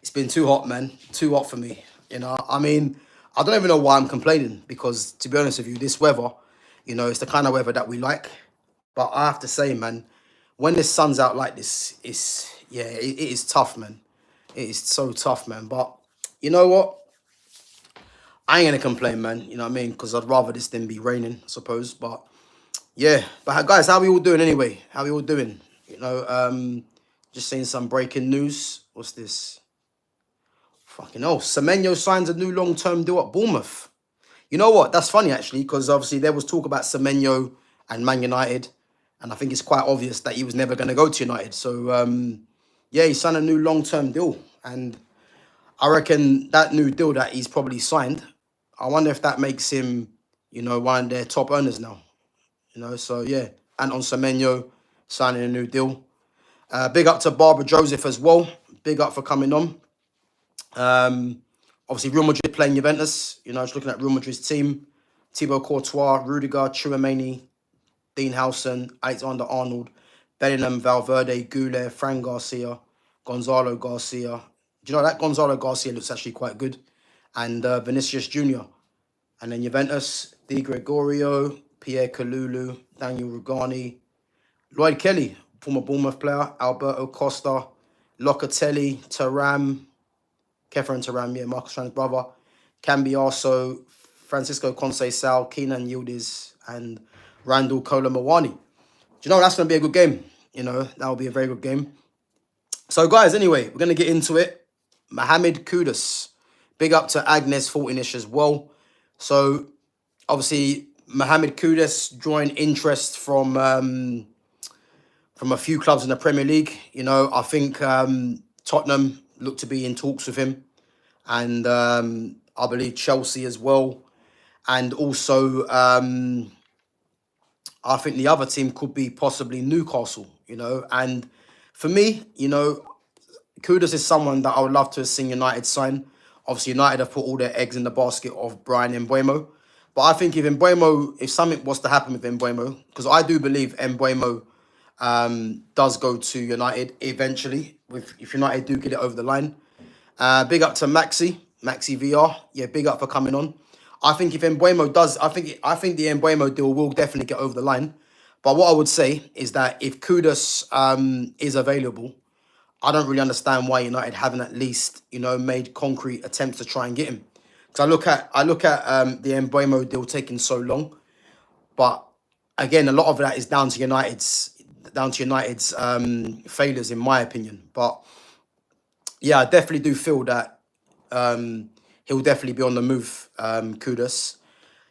It's been too hot, man. Too hot for me. I mean, I don't even know why I'm complaining because, to be honest with you, this weather, it's the kind of weather that we like. But I have to say, man, when the sun's out like this, it is tough, man. It is so tough, man. But you know what? I ain't gonna complain, man. You know what I mean? Because I'd rather this than be raining, I suppose. But yeah, but guys, how we all doing anyway? How we all doing? Just seeing some breaking news. What's this? Fucking hell. Semenyo signs a new long-term deal at Bournemouth. You know what? That's funny, actually, because obviously there was talk about Semenyo and Man United. And I think it's quite obvious that he was never going to go to United. So, yeah, he signed a new long-term deal. And I reckon that new deal that he's probably signed, I wonder if that makes him, one of their top earners now. So, yeah. And on Semenyo signing a new deal. Big up to Barbara Joseph as well. Big up for coming on. Obviously, Real Madrid playing Juventus. Just looking at Real Madrid's team. Thibaut Courtois, Rudiger, Chouameni, Dean Howson, Alexander-Arnold, Bellingham, Valverde, Goulet, Fran Garcia, Gonzalo Garcia. Do you know that Gonzalo Garcia looks actually quite good? And Vinicius Jr. And then Juventus, Di Gregorio, Pierre Kalulu, Daniel Rugani, Lloyd Kelly, former Bournemouth player, Alberto Costa, Locatelli, Thuram, Kefren Thuram, yeah, Marcus Thuram's brother, Cambiaso, Francisco Conceição, Kenan Yildiz, and Randall Colomawani. Do you know that's going to be a good game? That will be a very good game. So, guys, anyway, we're going to get into it. Mohammed Kudus. Big up to Agnes Fortinish as well. So, obviously, Mohammed Kudus joined interest from a few clubs in the Premier League. I think Tottenham look to be in talks with him. And I believe Chelsea as well. And also, I think the other team could be possibly Newcastle, And for me, Kudus is someone that I would love to have seen United sign. Obviously, United have put all their eggs in the basket of Brian Mbeumo. But I think if something was to happen with Mbeumo, because I do believe Mbeumo does go to United eventually, if United do get it over the line. Big up to Maxi VR. Yeah, big up for coming on. I think if Mbeumo does, I think the Mbeumo deal will definitely get over the line. But what I would say is that if Kudus is available, I don't really understand why United haven't at least, made concrete attempts to try and get him. Because I look at the Mbeumo deal taking so long, but again, a lot of that is down to United's failures, in my opinion. But yeah, I definitely do feel that he'll definitely be on the move, Kudus.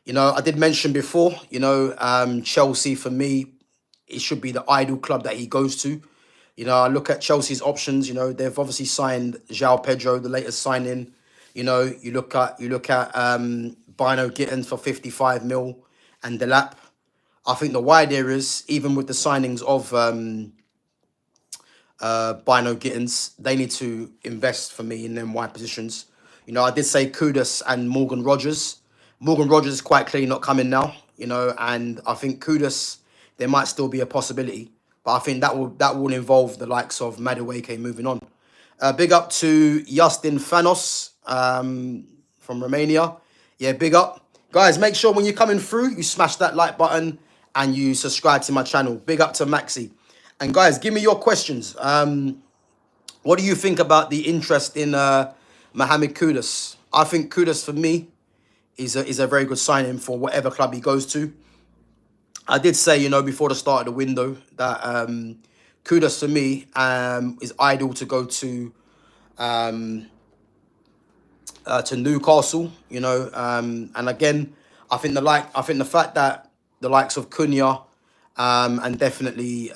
I did mention before, Chelsea, for me, it should be the ideal club that he goes to. I look at Chelsea's options, they've obviously signed João Pedro, the latest signing. You look at Bino Gittins for 55 mil and Delap. I think the wide areas, even with the signings of Bino Gittins, they need to invest for me in them wide positions. I did say Kudus and Morgan Rogers. Morgan Rogers is quite clearly not coming now, and I think Kudus, there might still be a possibility. But I think that will involve the likes of Madueke moving on. Big up to Justin Fanos from Romania. Yeah, big up. Guys, make sure when you're coming through, you smash that like button and you subscribe to my channel. Big up to Maxi. And guys, give me your questions. What do you think about the interest in Mohammed Kudus? I think Kudus, for me, is a very good signing for whatever club he goes to. I did say, before the start of the window that Kudus, for me, is ideal to go to Newcastle, and again, I think the fact that the likes of Cunha and definitely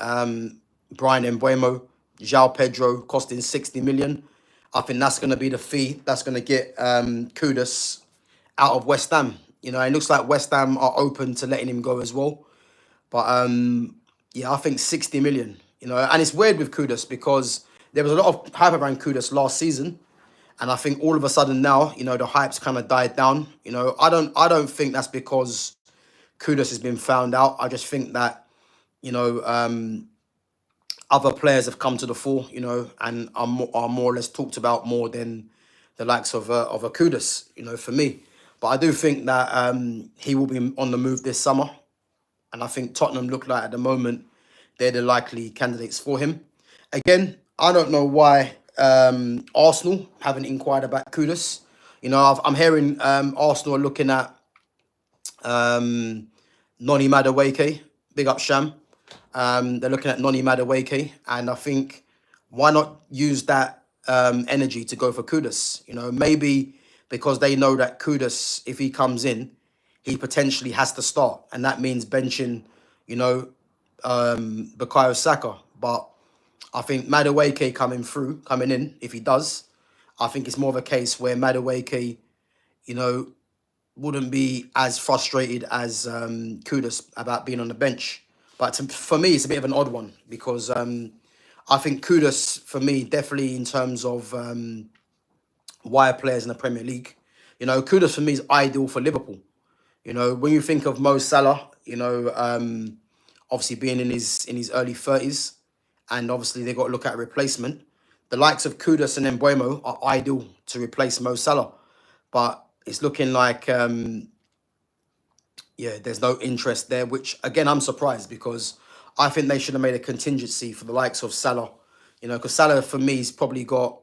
Brian Mbeumo, João Pedro costing 60 million, I think that's going to be the fee that's going to get Kudus out of West Ham. It looks like West Ham are open to letting him go as well. But yeah, I think 60 million, and it's weird with Kudus because there was a lot of hype around Kudus last season. And I think all of a sudden now, the hype's kind of died down. I don't think that's because Kudus has been found out. I just think that, other players have come to the fore, you know, and are more or less talked about more than the likes of a Kudus, you know, for me. But I do think that he will be on the move this summer, and I think Tottenham look like at the moment they're the likely candidates for him. Again, I don't know why Arsenal haven't inquired about Kudus. You know, I'm hearing Arsenal are looking at Noni Madueke, big up Sham. They're looking at Noni Madueke, and I think why not use that energy to go for Kudus? You know, maybe because they know that Kudus, if he comes in, he potentially has to start, and that means benching, you know, Bukayo Saka. But I think Madueke coming in, if he does, I think it's more of a case where Madueke, you know, wouldn't be as frustrated as Kudus about being on the bench. But for me, it's a bit of an odd one because I think Kudus, for me, definitely in terms of wide players in the Premier League, you know, Kudus for me is ideal for Liverpool. You know, when you think of Mo Salah, you know, obviously being in his early 30s, and obviously they got to look at a replacement. The likes of Kudus and Mbeumo are ideal to replace Mo Salah, but it's looking like yeah, there's no interest there, which again I'm surprised because I think they should have made a contingency for the likes of Salah. You know, because Salah for me has probably got,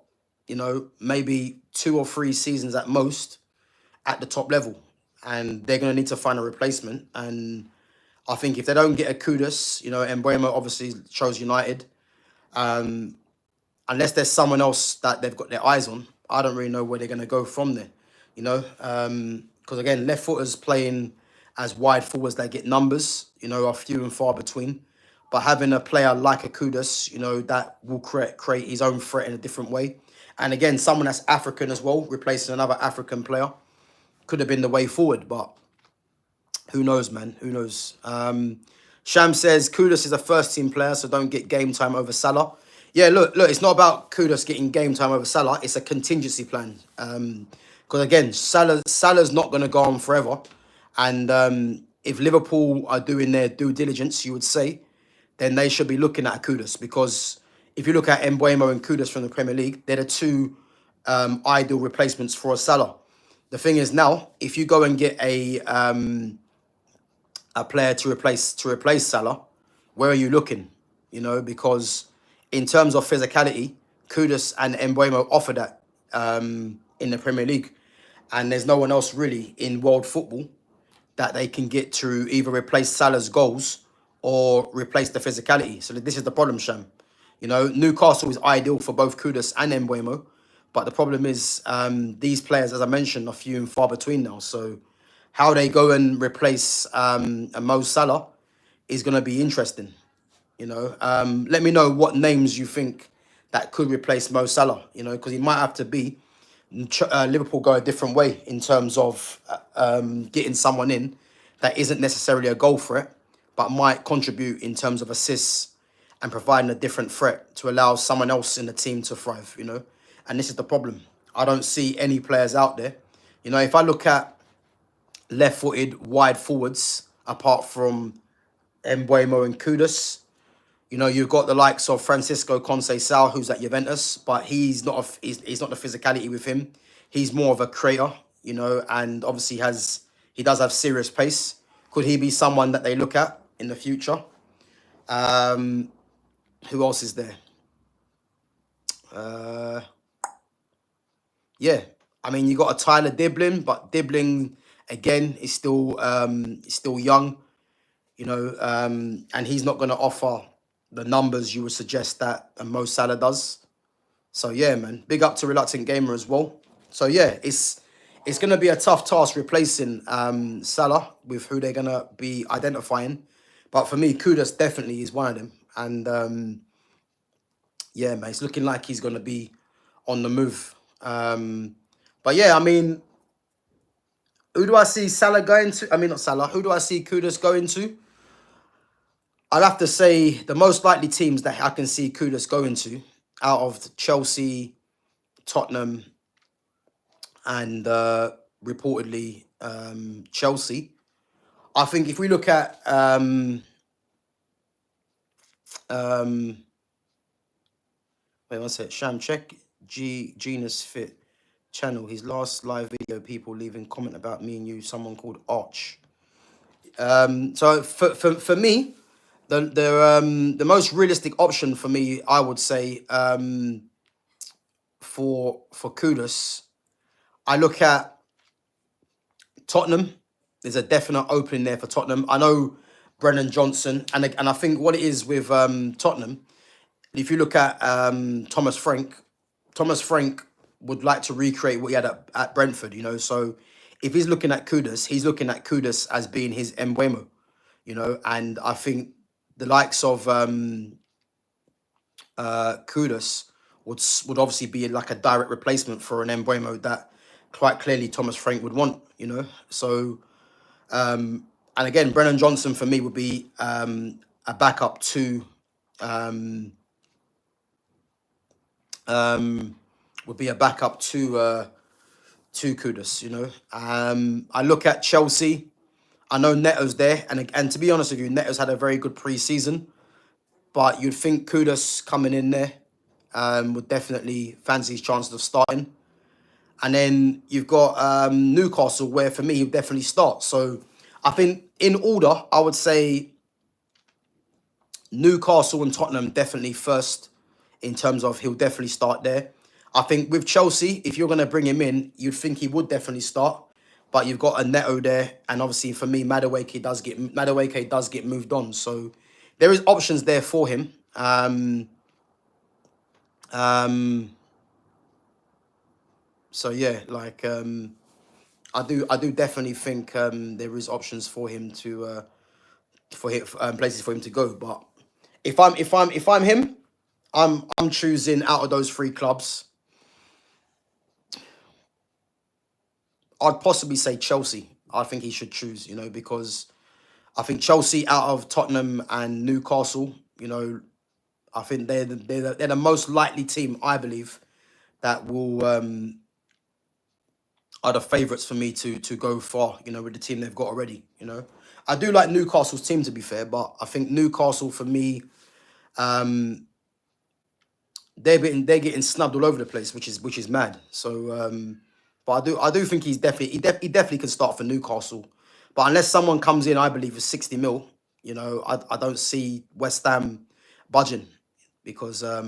you know, maybe 2 or 3 seasons at most at the top level, and they're going to need to find a replacement. And I think if they don't get a Kudus, you know, Mbeumo obviously chose United. Unless there's someone else that they've got their eyes on, I don't really know where they're going to go from there. You know, because again, left footers playing as wide forwards that get numbers, you know, are few and far between. But having a player like a Kudus, you know, that will create his own threat in a different way. And again, someone that's African as well, replacing another African player, could have been the way forward. But who knows, man? Who knows? Sham says Kudus is a first team player, so don't get game time over Salah. Yeah, look, it's not about Kudus getting game time over Salah. It's a contingency plan. Because again, Salah's not going to go on forever. And if Liverpool are doing their due diligence, you would say, then they should be looking at Kudus. Because if you look at Mbeumo and Kudus from the Premier League, they're the two ideal replacements for a Salah. The thing is now, if you go and get a player to replace Salah, where are you looking? You know, because in terms of physicality, Kudus and Mbeumo offer that in the Premier League, and there's no one else really in world football that they can get to either replace Salah's goals or replace the physicality. So this is the problem, Sham. You know, Newcastle is ideal for both Kudus and Mbeumo, but the problem is these players, as I mentioned, are few and far between now. So how they go and replace a Mo Salah is going to be interesting. You know, let me know what names you think that could replace Mo Salah. You know, because he might have to be Liverpool go a different way in terms of getting someone in that isn't necessarily a goal threat, but might contribute in terms of assists and providing a different threat to allow someone else in the team to thrive. You know, and this is the problem. I don't see any players out there. You know, if I look at left-footed wide forwards apart from Mbeumo and Kudus, you know, you've got the likes of Francisco Conceição, who's at Juventus, but he's not he's not the physicality with him. He's more of a creator, you know, and obviously he does have serious pace. Could he be someone that they look at in the future? Who else is there? Yeah, I mean, you got a Tyler Diblin, but Diblin again is still young, you know, and he's not going to offer the numbers you would suggest that Mo Salah does. So yeah, man, big up to Reluctant Gamer as well. So yeah, it's going to be a tough task replacing Salah with who they're going to be identifying. But for me, Kudus definitely is one of them. And yeah, man, it's looking like he's going to be on the move. But yeah, I mean, who do I see Salah going to? I mean, not Salah. Who do I see Kudus going to? I'd have to say the most likely teams that I can see Kudus going to out of Chelsea, Tottenham, and reportedly Chelsea. I think if we look at Wait one sec. Sham, check Genus Fit channel. His last live video, people leaving comment about me and you, someone called Arch. So for me, the most realistic option for me, I would say, for Kudus, I look at Tottenham. There's a definite opening there for Tottenham. I know Brennan Johnson, and I think what it is with Tottenham, if you look at Thomas Frank would like to recreate what he had at Brentford, you know. So if he's looking at Kudus as being his Embuemo, you know, and I think the likes of Kudus would obviously be like a direct replacement for an Embuemo that quite clearly Thomas Frank would want, you know. So and again, Brennan Johnson for me would be a backup to Kudus, you know. I look at Chelsea. I know Neto's there, and to be honest with you, Neto's had a very good pre-season, but you'd think Kudus coming in there would definitely fancy his chances of starting. And then you've got Newcastle, where for me he'll definitely start. So I think in order, I would say Newcastle and Tottenham definitely first, in terms of he'll definitely start there. I think with Chelsea, if you're going to bring him in, you'd think he would definitely start. But you've got a Neto there, and obviously for me, Madueke does get moved on. So there is options there for him. So yeah, like I do definitely think there is options for him to places for him to go. But if I'm him, I'm choosing out of those three clubs. I'd possibly say Chelsea. I think he should choose, you know, because I think Chelsea out of Tottenham and Newcastle, you know, I think they're the most likely team, I believe, that will are the favourites for me to go far, you know, with the team they've got already, you know. I do like Newcastle's team, to be fair, but I think Newcastle for me, they're getting snubbed all over the place, which is mad. So but I do think he definitely can start for Newcastle. But unless someone comes in, I believe, for 60 mil, you know, I don't see West Ham budging, because they're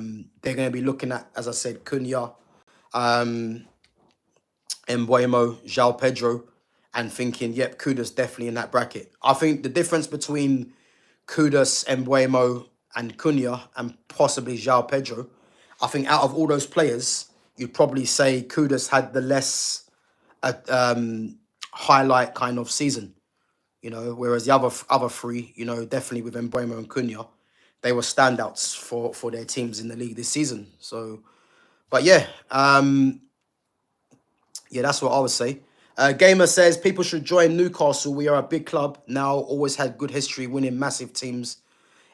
going to be looking at, as I said, Cunha, Embuemo, João Pedro, and thinking, yep, Kudus definitely in that bracket. I think the difference between Kudus, Embuemo, and Cunha, and possibly João Pedro, I think out of all those players, you'd probably say Kudus had the less highlight kind of season, you know, whereas the other three, you know, definitely with Embuemo and Cunha, they were standouts for their teams in the league this season. So, but yeah, yeah, that's what I would say. Gamer says, people should join Newcastle. We are a big club now, always had good history winning massive teams.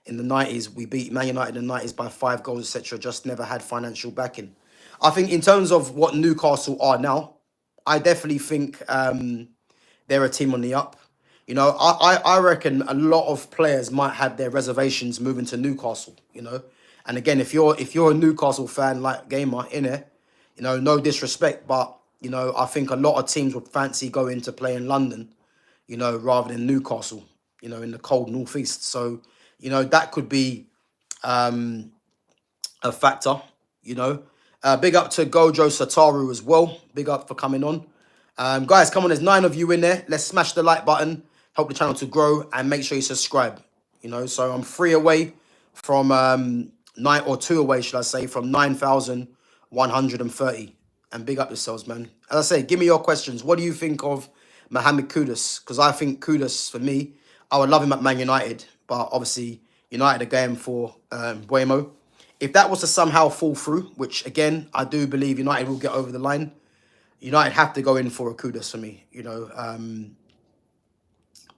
In the 90s, we beat Man United in the 90s by 5 goals, etc. Just never had financial backing. I think in terms of what Newcastle are now, I definitely think they're a team on the up. You know, I reckon a lot of players might have their reservations moving to Newcastle, you know. And again, if you're a Newcastle fan like Gamer, innit, you know, no disrespect, but, you know, I think a lot of teams would fancy going to play in London, you know, rather than Newcastle, you know, in the cold northeast. So, you know, that could be a factor, you know. Big up to Gojo Sataru as well. Big up for coming on. Guys, come on, there's 9 of you in there. Let's smash the like button, help the channel to grow, and make sure you subscribe. You know, so I'm 3 away from 9, or 2 away, should I say, from 9,130. And big up yourselves, man. As I say, give me your questions. What do you think of Mohammed Kudus? Because I think Kudus, for me, I would love him at Man United, but obviously United are going for Buemo. If that was to somehow fall through, which again, I do believe United will get over the line, United have to go in for a Kudus for me, you know.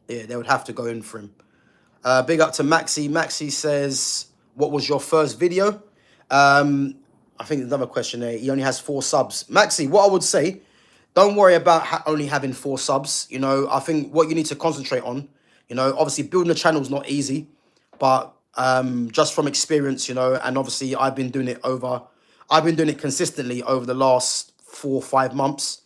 Yeah, they would have to go in for him. Big up to Maxi. Maxi says, what was your first video? I think there's another question there. He only has 4 subs. Maxi, what I would say, don't worry about only having 4 subs. You know, I think what you need to concentrate on, you know, obviously building a channel is not easy, but just from experience, you know, and obviously I've been doing it over I've been doing it consistently over the last 4 or 5 months.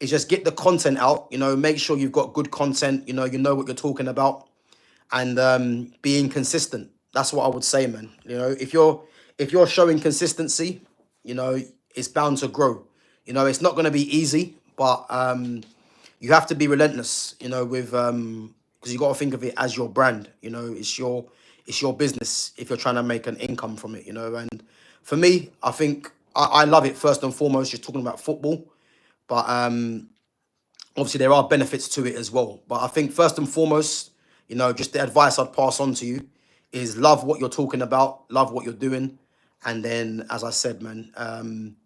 Is just get the content out, make sure you've got good content, you know what you're talking about, and being consistent. That's what I would say, man. If you're showing consistency, you know, it's bound to grow. It's not going to be easy, but you have to be relentless. With because you got to think of it as your brand. It's your business if you're trying to make an income from it. And for me, I think I love it first and foremost. Just talking about football, but obviously there are benefits to it as well. But I think first and foremost, just the advice I'd pass on to you is love what you're talking about, love what you're doing, and then, as I said, man,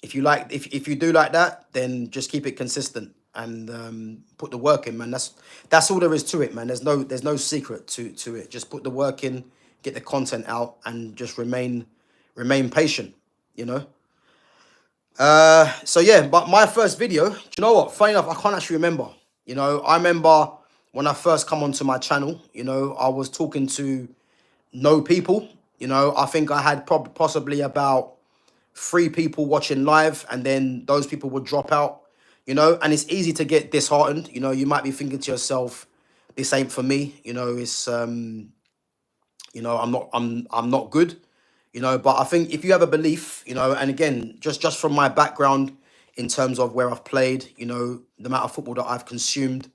if you do like that, then just keep it consistent and put the work in, man. That's all there is to it, man. There's no secret to it. Just put the work in, get the content out, and just remain patient. You know. So yeah, but my first video, do you know what? Funny enough, I can't actually remember. I remember when I first come onto my channel, I was talking to no people. I think I had possibly about 3 people watching live, and then those people would drop out, and it's easy to get disheartened. You might be thinking to yourself, this ain't for me, it's I'm not good, but I think if you have a belief, and again, just from my background in terms of where I've played, the amount of football that I've consumed,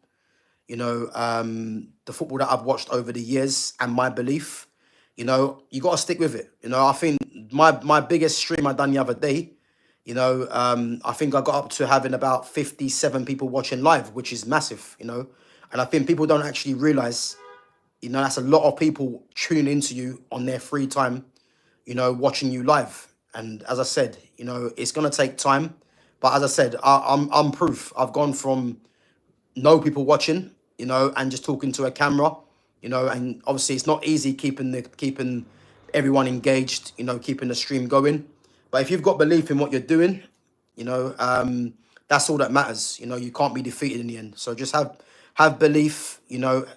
the football that I've watched over the years, and my belief, you got to stick with it. I think my biggest stream I done the other day, I think I got up to having about 57 people watching live, which is massive, and I think people don't actually realize, that's a lot of people tuning into you on their free time, watching you live. And as I said, it's gonna take time, but as I said, I'm proof. I've gone from no people watching, and just talking to a camera, and obviously it's not easy keeping everyone engaged, keeping the stream going. But if you've got belief in what you're doing, that's all that matters. You can't be defeated in the end. So just have belief,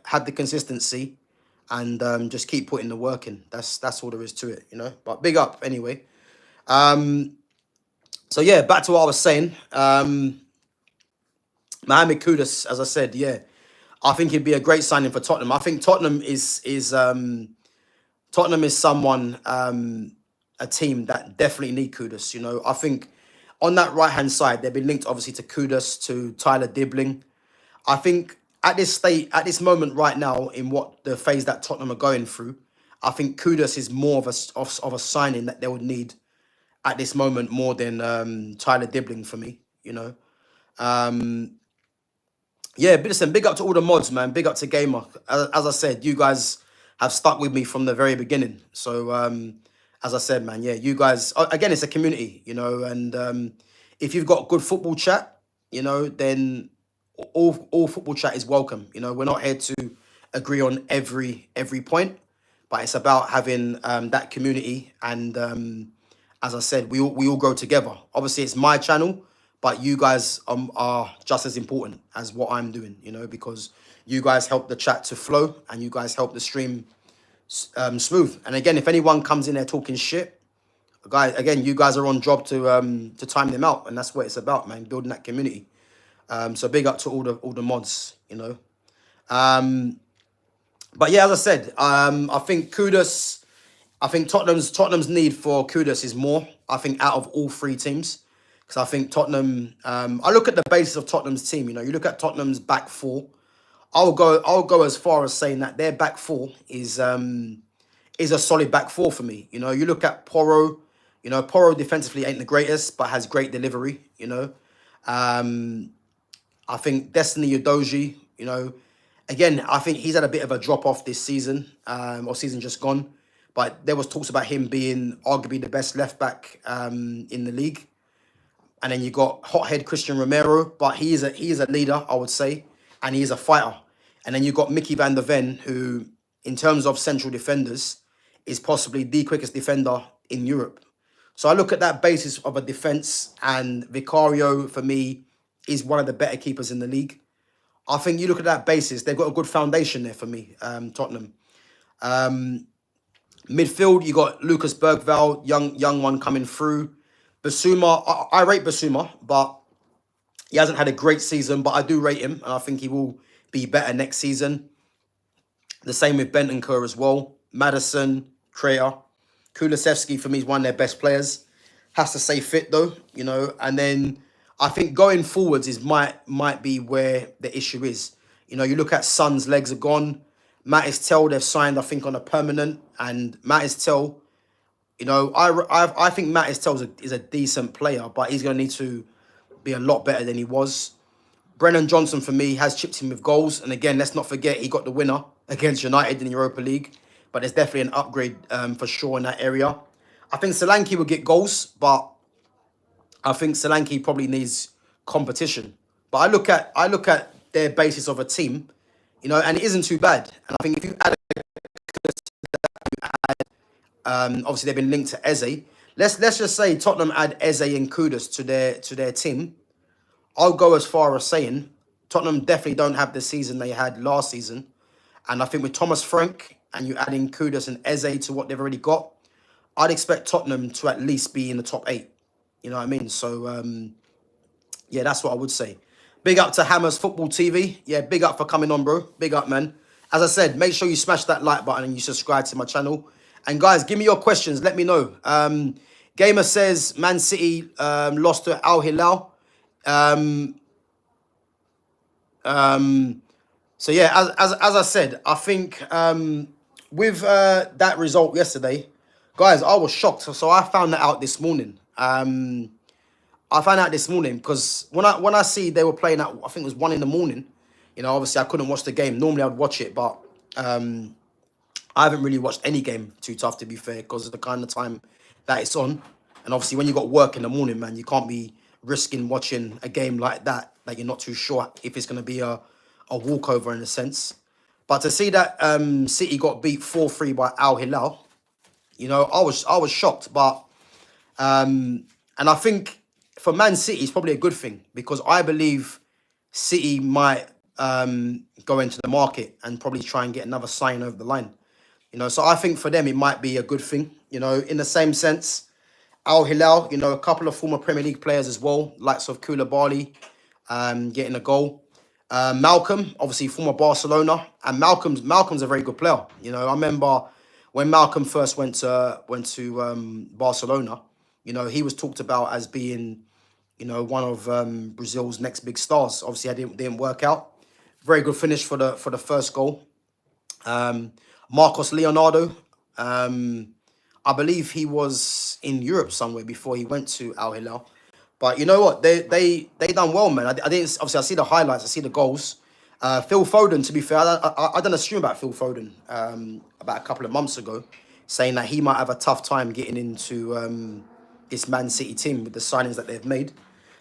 have the consistency, and just keep putting the work in. That's all there is to it, But big up anyway. So yeah, back to what I was saying. Mohammed Kudus, as I said, yeah, I think he'd be a great signing for Tottenham. I think Tottenham is someone, a team that definitely need Kudus. I think on that right hand side, they've been linked obviously to Kudus, to Tyler Dibbling. I think at this moment right now, in what the phase that Tottenham are going through, I think Kudus is more of a signing that they would need at this moment more than Tyler Dibbling for me. Yeah, but listen, big up to all the mods, man. Big up to Gamer. As I said, you guys have stuck with me from the very beginning. So, as I said, man, yeah, you guys, again, it's a community, and if you've got good football chat, then all football chat is welcome. We're not here to agree on every point, but it's about having that community, and as I said, we all grow together. Obviously, it's my channel, but you guys are just as important as what I'm doing, because you guys help the chat to flow, and you guys help the stream smooth. And again, if anyone comes in there talking shit, guys, again, you guys are on job to time them out, and that's what it's about, man. Building that community. So big up to all the mods, But yeah, as I said, I think Kudus. I think Tottenham's need for Kudus is more, I think, out of all 3 teams. Because I think Tottenham, I look at the basis of Tottenham's team, you look at Tottenham's back 4. I'll go as far as saying that their back 4 is a solid back 4 for me. You look at Porro, Porro defensively ain't the greatest, but has great delivery, I think Destiny Udogie, again, I think he's had a bit of a drop-off this season, or season just gone. But there was talks about him being arguably the best left-back in the league. And then you got hothead Christian Romero, but he is a leader, I would say, and he is a fighter. And then you got Mickey van der Ven, who, in terms of central defenders, is possibly the quickest defender in Europe. So I look at that basis of a defence, and Vicario, for me, is one of the better keepers in the league. I think you look at that basis, they've got a good foundation there for me, Tottenham. Midfield, you got Lucas Bergvall, young one coming through. Basuma, I rate Basuma, but he hasn't had a great season, but I do rate him, and I think he will be better next season. The same with Bentancur as well. Madison, Kreia. Kulusevski, for me, is one of their best players. Has to stay fit, though, you know. And then I think going forwards might be where the issue is. You know, you look at Son's legs are gone. Mattis Tell, they've signed, I think, on a permanent. And Mattis Tell, you know, I think Mattis Tell is a decent player, but he's going to need to be a lot better than he was. Brennan Johnson, for me, has chipped in with goals. And again, let's not forget, he got the winner against United in the Europa League. But there's definitely an upgrade for sure in that area. I think Solanke will get goals, but I think Solanke probably needs competition. But I look at their basis of a team, you know, and it isn't too bad. And I think if you add, obviously they've been linked to Eze. Let's just say Tottenham add Eze and Kudus to their team. I'll go as far as saying Tottenham definitely don't have the season they had last season. And I think with Thomas Frank and you adding Kudus and Eze to what they've already got, I'd expect Tottenham to at least be in the top 8. You know what I mean? So, yeah, that's what I would say. Big up to Hammers Football TV. Yeah, big up for coming on, bro. Big up, man. As I said, make sure you smash that like button and you subscribe to my channel. And guys, give me your questions. Let me know. Gamer says Man City lost to Al Hilal. So yeah, as I said, I think with that result yesterday, guys, I was shocked. So I found that out this morning. I found out this morning because when I see they were playing at, I think it was 1 in the morning. You know, obviously I couldn't watch the game. Normally I'd watch it, but I haven't really watched any game, Too Tough to be fair, because of the kind of time that it's on. And obviously when you got work in the morning, man, you can't be risking watching a game like that you're not too sure if it's going to be a walkover in a sense. But to see that City got beat 4-3 by Al Hilal, you know, I was shocked. But and I think for Man City, it's probably a good thing because I believe City might go into the market and probably try and get another sign over the line. You know, so I think for them, it might be a good thing. You know, in the same sense, Al Hilal, you know, a couple of former Premier League players as well, likes of Koulibaly, getting a goal. Malcolm, obviously former Barcelona, and Malcolm's a very good player. You know, I remember when Malcolm first went to Barcelona. You know, he was talked about as being, you know, one of Brazil's next big stars. Obviously, it didn't work out. Very good finish for the first goal. Marcos Leonardo, I believe he was in Europe somewhere before he went to Al Hilal. But you know what? They done well, man. I didn't, obviously I see the highlights, I see the goals. Phil Foden, to be fair, I done a stream about Phil Foden about a couple of months ago, saying that he might have a tough time getting into this Man City team with the signings that they've made.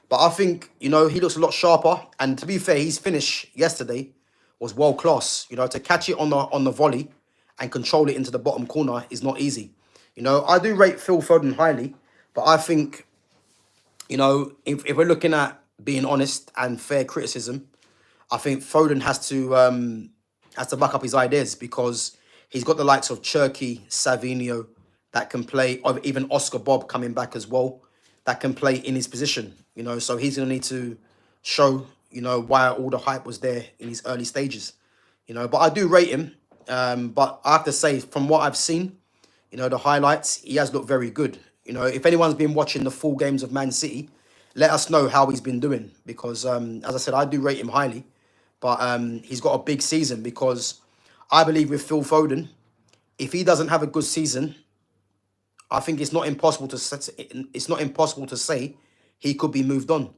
But I think, you know, he looks a lot sharper. And to be fair, his finish yesterday was world class. You know, to catch it on the volley and control it into the bottom corner is not easy. You know, I do rate Phil Foden highly, but I think, you know, if we're looking at being honest and fair criticism, I think Foden has to back up his ideas because he's got the likes of Cherky, Savinho that can play, or even Oscar Bob coming back as well, that can play in his position. You know, so he's going to need to show, you know, why all the hype was there in his early stages. You know, but I do rate him. But I have to say, from what I've seen, you know, the highlights, he has looked very good. You know, if anyone's been watching the full games of Man City, let us know how he's been doing. Because, as I said, I do rate him highly. But he's got a big season because I believe with Phil Foden, if he doesn't have a good season, I think it's not impossible to say he could be moved on.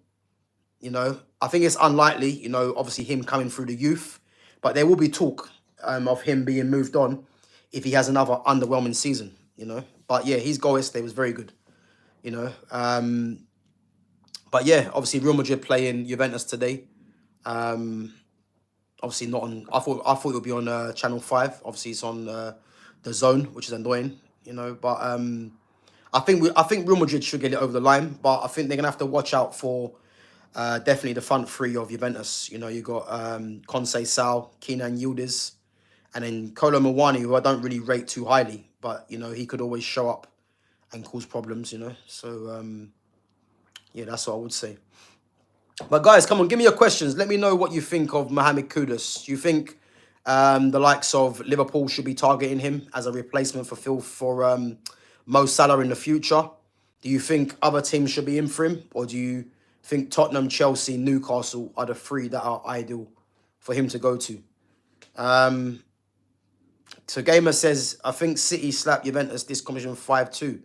You know, I think it's unlikely, you know, obviously him coming through the youth. But there will be talk of him being moved on if he has another underwhelming season, you know. But yeah, his goal yesterday was very good, you know. But yeah, obviously Real Madrid playing Juventus today. Obviously not on. I thought it would be on Channel 5. Obviously it's on the Zone, which is annoying, you know. But I think Real Madrid should get it over the line. But I think they're gonna have to watch out for definitely the front three of Juventus. You know, you got Conceição, Kenan Yildiz, and then Kolo Muani, who I don't really rate too highly, but you know he could always show up and cause problems. You know, so Yeah, that's what I would say. But guys, come on, give me your questions. Let me know what you think of Mohammed Kudus. Do you think the likes of Liverpool should be targeting him as a replacement for Mo Salah in the future? Do you think other teams should be in for him, or do you think Tottenham, Chelsea, Newcastle are the three that are ideal for him to go to? So Gamer says, I think City slapped Juventus this competition 5-2.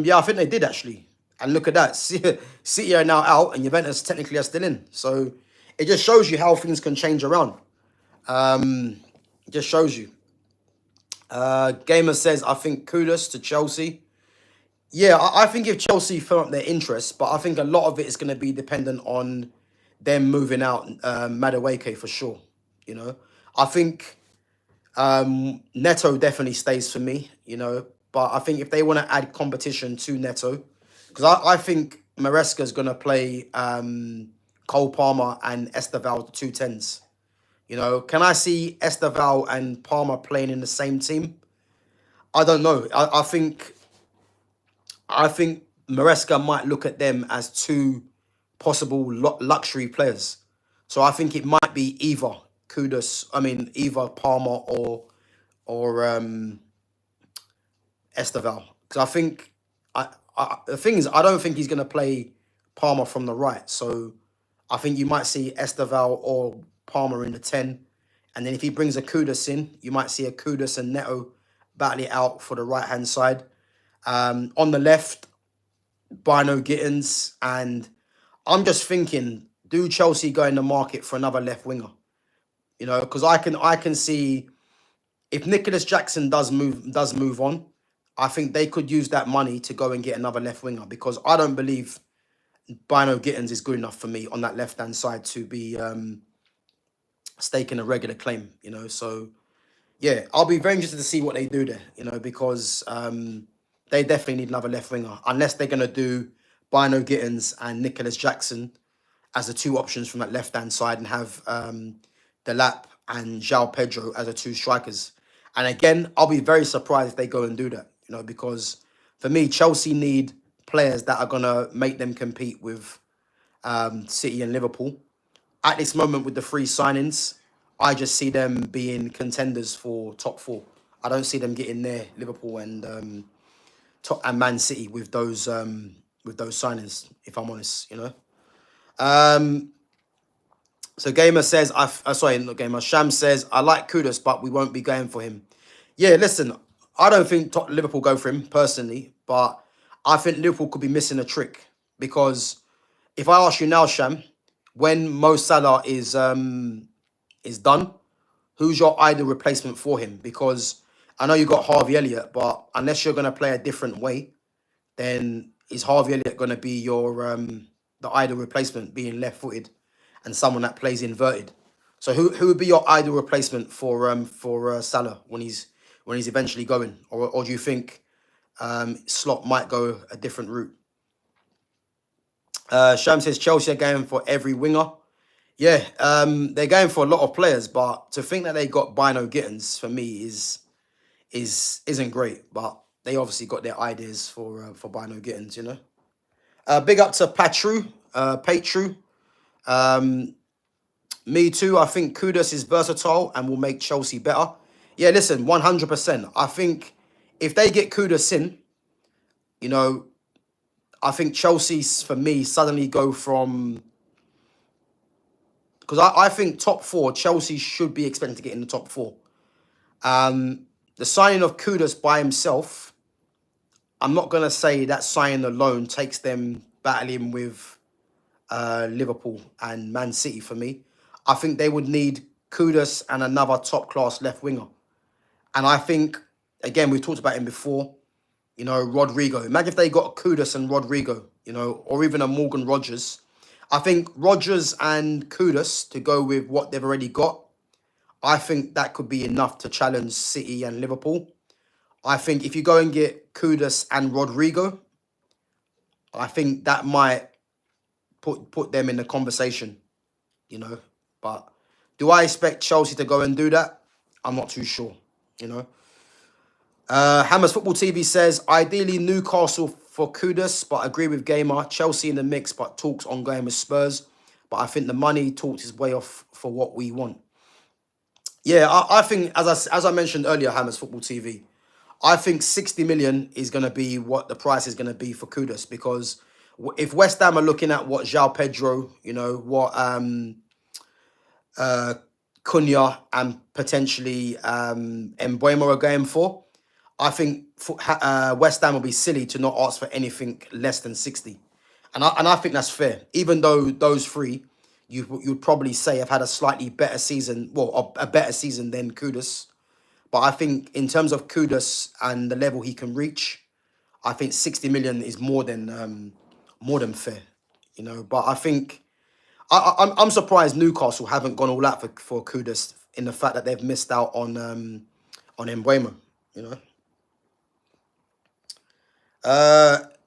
Yeah, I think they did actually. And look at that. City are now out and Juventus technically are still in. So it just shows you how things can change around. It just shows you. Gamer says, I think Kudus to Chelsea. Yeah, I think if Chelsea firm up their interest, but I think a lot of it is going to be dependent on them moving out Madueke for sure. You know, I think Neto definitely stays for me, you know, but I think if they want to add competition to Neto, because I think Maresca's going to play Cole Palmer and Esteval 2 10s. You know, can I see Esteval and Palmer playing in the same team? I don't know. I think Maresca might look at them as two possible luxury players. So I think it might be either either Palmer or Esteval. Because I think the thing is, I don't think he's going to play Palmer from the right. So I think you might see Esteval or Palmer in the 10. And then if he brings a Kudus in, you might see a Kudus and Neto battle it out for the right-hand side. On the left, Bino Gittins. And I'm just thinking, do Chelsea go in the market for another left winger? You know, because I can see if Nicholas Jackson does move on, I think they could use that money to go and get another left winger, because I don't believe Bino Gittins is good enough for me on that left-hand side to be staking a regular claim, you know. So, yeah, I'll be very interested to see what they do there, you know, because they definitely need another left winger, unless they're going to do Bino Gittins and Nicholas Jackson as the two options from that left-hand side and have Delap and João Pedro as the two strikers. And again, I'll be very surprised if they go and do that, you know, because for me, Chelsea need players that are going to make them compete with City and Liverpool. At this moment with the free signings, I just see them being contenders for top 4. I don't see them getting there, Liverpool and Man City with those signings, if I'm honest, you know. So Gamer says, Sham says, I like Kudus, but we won't be going for him. Yeah, listen, I don't think Liverpool go for him personally, but I think Liverpool could be missing a trick, because if I ask you now, Sham, when Mo Salah is done, who's your ideal replacement for him? Because I know you got Harvey Elliott, but unless you're going to play a different way, then is Harvey Elliott going to be your the ideal replacement, being left-footed and someone that plays inverted? So who would be your ideal replacement for Salah when he's eventually going, or do you think Slot might go a different route? Sham says Chelsea are going for every winger. Yeah, they're going for a lot of players, but to think that they got Bino Gittins for me isn't great. But they obviously got their ideas for Bino Gittins, you know. Big up to Patru. Me too. I think Kudus is versatile and will make Chelsea better. Yeah, listen, 100%. I think if they get Kudus in, you know, I think Chelsea, for me, suddenly go from... Because I think top 4, Chelsea should be expecting to get in the top 4. The signing of Kudus by himself, I'm not going to say that signing alone takes them battling with Liverpool and Man City for me. I think they would need Kudus and another top-class left winger. And I think, again, we've talked about him before, you know, Rodrigo. Imagine if they got Kudus and Rodrigo, you know, or even a Morgan Rogers. I think Rogers and Kudus, to go with what they've already got, I think that could be enough to challenge City and Liverpool. I think if you go and get Kudus and Rodrigo, I think that might put them in the conversation, you know. But do I expect Chelsea to go and do that? I'm not too sure, you know. Hammers Football TV says, ideally Newcastle for Kudus, but I agree with Gamer. Chelsea in the mix, but talks ongoing with Spurs. But I think the money talks his way off for what we want. Yeah, I think, as I mentioned earlier, Hammers Football TV, I think 60 million is going to be what the price is going to be for Kudus, because if West Ham are looking at what João Pedro, what Cunha and potentially Mbeumo are going for, I think West Ham will be silly to not ask for anything less than 60. And I think that's fair, even though those three, you'd probably say, have had a slightly better season, well, a better season than Kudus. But I think in terms of Kudus and the level he can reach, I think 60 million is more than fair, But I think I'm surprised Newcastle haven't gone all out for Kudus, in the fact that they've missed out on Mbeumo,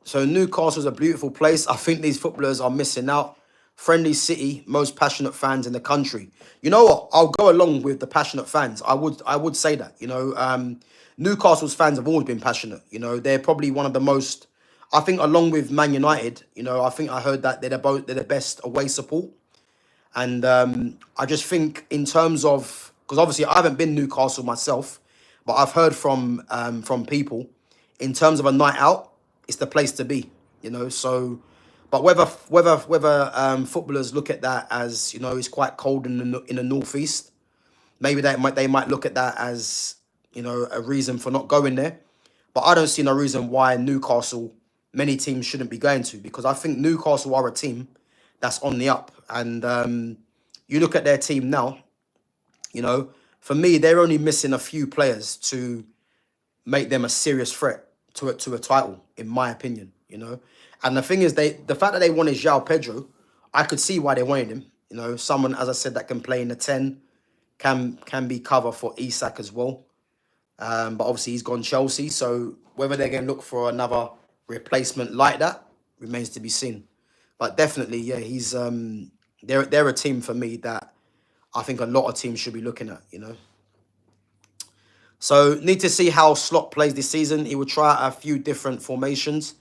So Newcastle's a beautiful place. I think these footballers are missing out. Friendly city, most passionate fans in the country. You know what? I'll go along with the passionate fans. I would say that. Newcastle's fans have always been passionate. They're probably one of the most. I think, along with Man United. I think I heard that they're the best away support. And I just think, in terms of, because obviously I haven't been Newcastle myself, but I've heard from people, in terms of a night out, it's the place to be. So. But whether footballers look at that as, it's quite cold in the northeast, maybe they might look at that as, a reason for not going there. But I don't see no reason why Newcastle, many teams shouldn't be going to, because I think Newcastle are a team that's on the up. And you look at their team now, for me, they're only missing a few players to make them a serious threat to a title, in my opinion, And the thing is, the fact that they wanted João Pedro, I could see why they wanted him. Someone, as I said, that can play in the 10, can be cover for Isak as well. But obviously he's gone Chelsea, so whether they're going to look for another replacement like that remains to be seen. But definitely, yeah, he's they're a team for me that I think a lot of teams should be looking at. So need to see how Slot plays this season. He will try out a few different formations.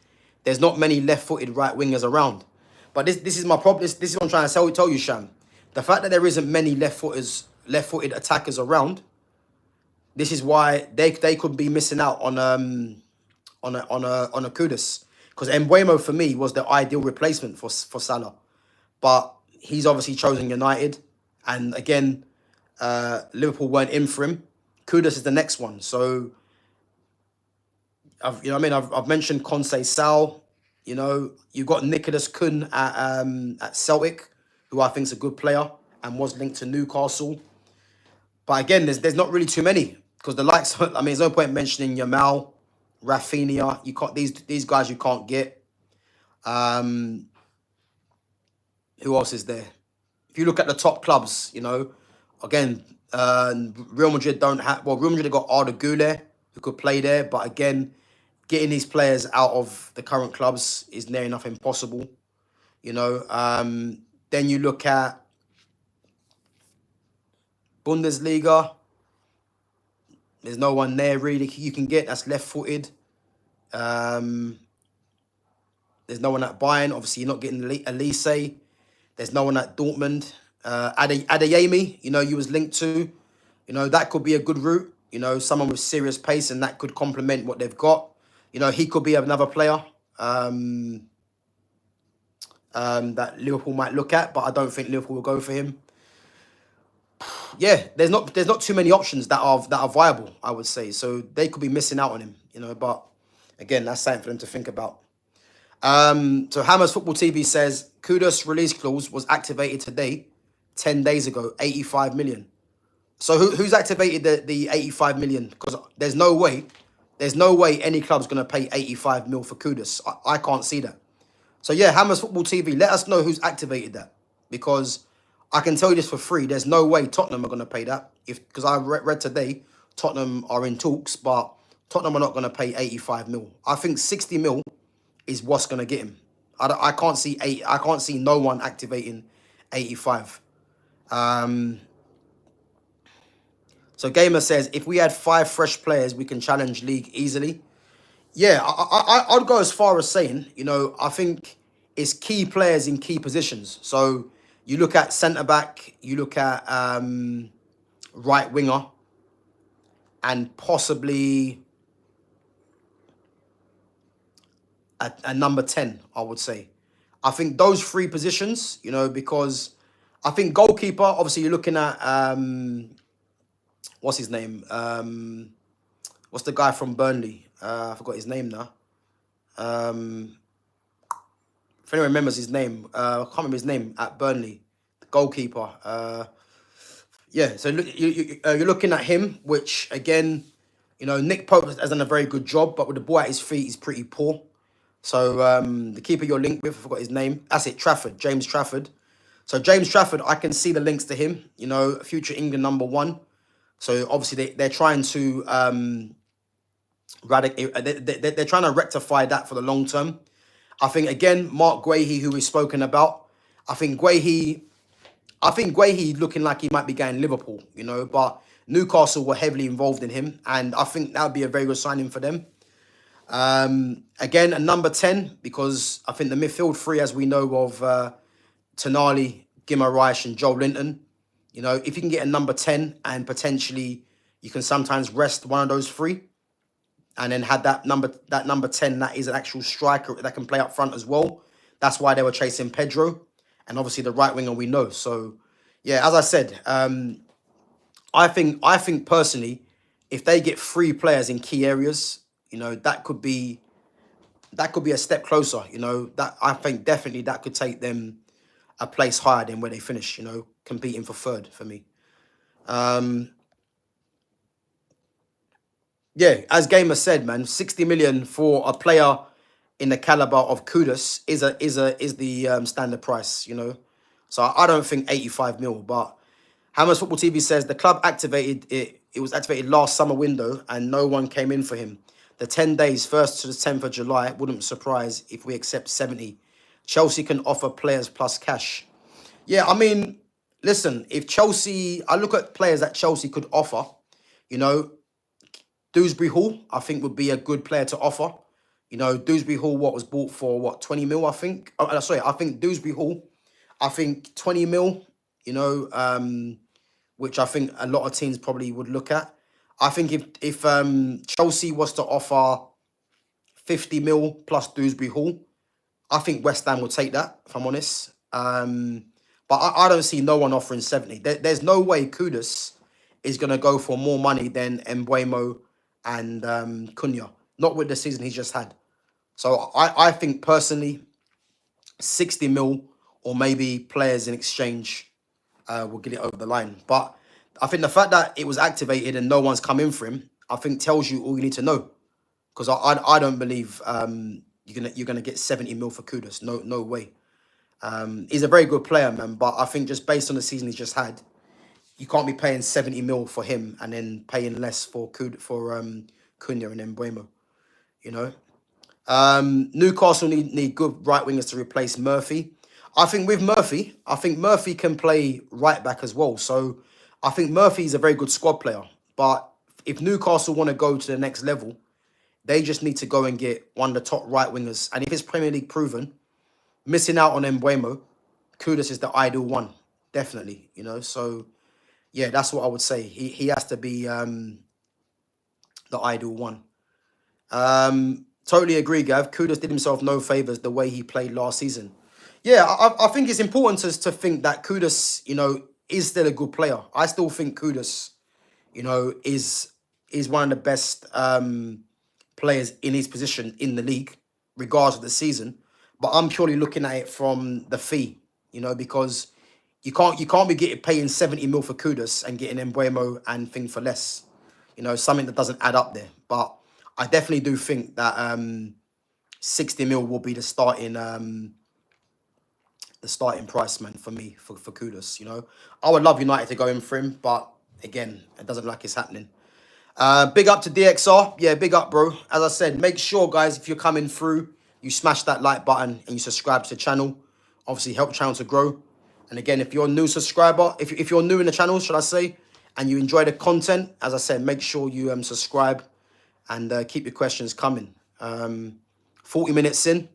There's not many left-footed right wingers around. But this is my problem. This is what I'm trying to tell you, Sham. The fact that there isn't many left-footed attackers around, this is why they could be missing out on a Kudus. Because Mbeumo, for me, was the ideal replacement for Salah. But he's obviously chosen United. And again, Liverpool weren't in for him. Kudus is the next one. So I've mentioned Conce Sal. You've got Nicholas Kuhn at Celtic, who I think is a good player and was linked to Newcastle. But again, there's not really too many, because the likes. There's no point mentioning Yamal, Rafinha. You can't these guys you can't get. Who else is there? If you look at the top clubs, again, Real Madrid don't have. Well, Real Madrid have got Arda Güler, who could play there, but again, getting these players out of the current clubs is near enough impossible. Then you look at Bundesliga. There's no one there really you can get that's left-footed. There's no one at Bayern. Obviously, you're not getting Elise. There's no one at Dortmund. Adeyemi, you was linked to. That could be a good route. Someone with serious pace, and that could complement what they've got. He could be another player that Liverpool might look at, but I don't think Liverpool will go for him. Yeah, there's not too many options that are viable, I would say. So they could be missing out on him, But again, that's something for them to think about. So Hammers Football TV says Kudus release clause was activated today, 10 days ago, 85 million. So who's activated the 85 million? Because there's no way any club's going to pay 85 mil for Kudus. I can't see that. So yeah, Hammers Football TV, let us know who's activated that, because I can tell you this for free. There's no way Tottenham are going to pay that. Because I read today, Tottenham are in talks, but Tottenham are not going to pay 85 mil. I think 60 mil is what's going to get him. I can't see no one activating 85. So Gamer says, if we had 5 fresh players, we can challenge league easily. Yeah, I'd go as far as saying, I think it's key players in key positions. So you look at centre back, you look at right winger, and possibly a number 10, I would say. I think those three positions, because I think goalkeeper, obviously you're looking at, what's his name? What's the guy from Burnley? I forgot his name now. If anyone remembers his name, I can't remember his name at Burnley, the goalkeeper. Yeah, so look, you're looking at him, which again, Nick Pope has done a very good job, but with the ball at his feet, he's pretty poor. So the keeper you're linked with, I forgot his name. That's it, Trafford, James Trafford. So James Trafford, I can see the links to him. Future England number 1. So obviously they're trying to they're trying to rectify that for the long term. I think again, Mark Guehi, who we've spoken about. I think Guehi looking like he might be going Liverpool, but Newcastle were heavily involved in him, and I think that would be a very good signing for them. Again, a number 10, because I think the midfield three, as we know, of Tonali, Guimaraes and Joe Linton, if you can get a number 10 and potentially you can sometimes rest one of those three and then had that number 10 that is an actual striker that can play up front as well. That's why they were chasing Pedro, and obviously the right winger we know. So yeah, as I said, I think personally, if they get 3 players in key areas, that could be a step closer. That I think definitely that could take them a place higher than where they finish. Competing for third for me. Yeah, as Gamer said, man, 60 million for a player in the caliber of Kudus is the standard price. So I don't think 85 mil, but Hammers Football TV says the club activated it. It was activated last summer window and no one came in for him. The 10 days, 1st to the 10th of July, wouldn't surprise if we accept 70. Chelsea can offer players plus cash. Yeah, I mean, listen, if Chelsea, I look at players that Chelsea could offer, Dewsbury Hall, I think would be a good player to offer. Dewsbury Hall, what was bought for, 20 mil, I think. Oh, sorry, I think Dewsbury Hall, 20 mil, which I think a lot of teams probably would look at. I think if Chelsea was to offer 50 mil plus Dewsbury Hall, I think West Ham would take that, if I'm honest. But I don't see no one offering 70. There's no way Kudus is going to go for more money than Mbeumo and Cunha. Not with the season he's just had. So I think personally, 60 mil or maybe players in exchange will get it over the line. But I think the fact that it was activated and no one's come in for him, I think tells you all you need to know. Because I don't believe you're gonna get 70 mil for Kudus. No way. He's a very good player, man. But I think just based on the season he's just had, you can't be paying 70 mil for him and then paying less for Cunha and Mbeumo. Newcastle need good right wingers to replace Murphy. I think with Murphy, Murphy can play right back as well. So I think Murphy is a very good squad player. But if Newcastle want to go to the next level, they just need to go and get one of the top right wingers. And if it's Premier League proven, missing out on Mbeumo, Kudus is the ideal one. Definitely, So yeah, that's what I would say. He has to be the ideal one. Totally agree, Gav. Kudus did himself no favours the way he played last season. Yeah, I think it's important to think that Kudus, is still a good player. I still think Kudus, is one of the best players in his position in the league, regardless of the season. But I'm purely looking at it from the fee, because you can't be paying 70 mil for Kudus and getting Mbeumo and thing for less. Something that doesn't add up there. But I definitely do think that 60 mil will be the starting price, man, for me, for Kudus. I would love United to go in for him, but again, it doesn't look like it's happening. Big up to DXR. Yeah, big up, bro. As I said, make sure, guys, if you're coming through, you smash that like button and you subscribe to the channel. Obviously, help the channel to grow. And again, if you're a new subscriber, if you're new in the channel, should I say, and you enjoy the content, as I said, make sure you subscribe and keep your questions coming. 40 minutes in,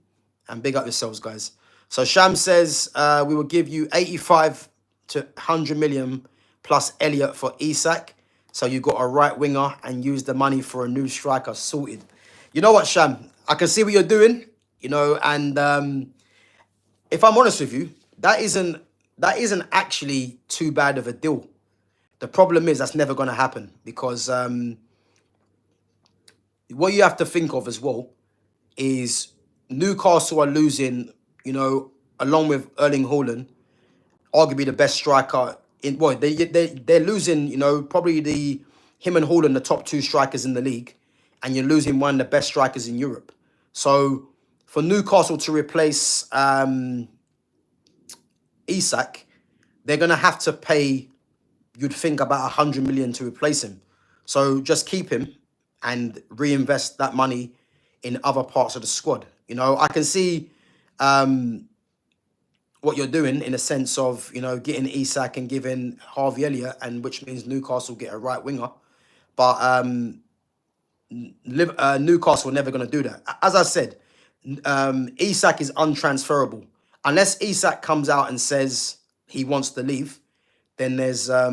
and big up yourselves, guys. So Sham says we will give you 85 to 100 million plus Elliot for Isak. So you got a right winger and use the money for a new striker. Sorted. You know what, Sham? I can see what you're doing. You know, and if I'm honest with you, that isn't actually too bad of a deal. The problem is that's never going to happen because what you have to think of as well is Newcastle are losing, you know, along with Erling Haaland, arguably the best striker in. Well, they're losing, you know, probably him and Haaland, the top two strikers in the league, and you're losing one of the best strikers in Europe. So for Newcastle to replace Isak, they're gonna have to pay, you'd think, about 100 million to replace him. So just keep him and reinvest that money in other parts of the squad. You know, I can see what you're doing in a sense of, you know, getting Isak and giving Harvey Elliott, and which means Newcastle get a right winger. But Newcastle are never going to do that. As I said, Isak is untransferable. Unless Isak comes out and says he wants to leave, then there's a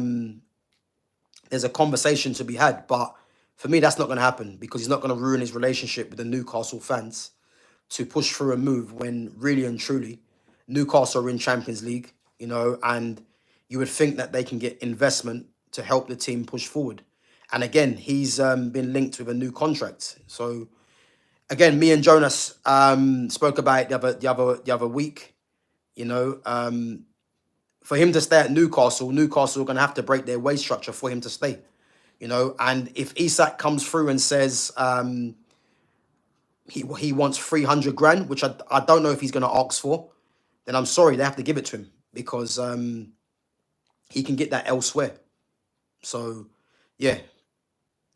conversation to be had. But for me, that's not going to happen because he's not going to ruin his relationship with the Newcastle fans to push through a move when really and truly Newcastle are in Champions League, you know, and you would think that they can get investment to help the team push forward. And again, he's been linked with a new contract. So again, me and Jonas spoke about it the other week. You know, for him to stay at Newcastle are going to have to break their wage structure for him to stay. You know, and if Isak comes through and says he wants 300 grand, which I don't know if he's going to ask for, then I'm sorry, they have to give it to him because he can get that elsewhere. So yeah,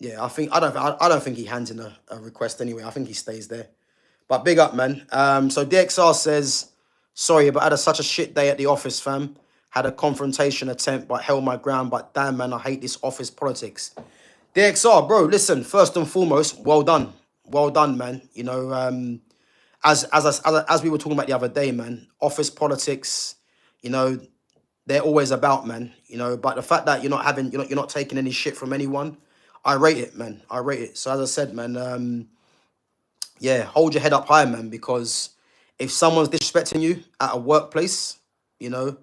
I don't think he hands in a request anyway. I think he stays there. But big up, man. So DXR says, sorry, but I had such a shit day at the office, fam. Had a confrontation attempt, but held my ground. But damn, man, I hate this office politics. DXR, bro, listen, first and foremost, well done. Well done, man. You know, as we were talking about the other day, man, office politics, you know, they're always about, man. You know, but the fact that you're not taking any shit from anyone, I rate it, man. I rate it. So as I said, man, yeah, hold your head up high, man, because if someone's disrespecting you at a workplace, you know,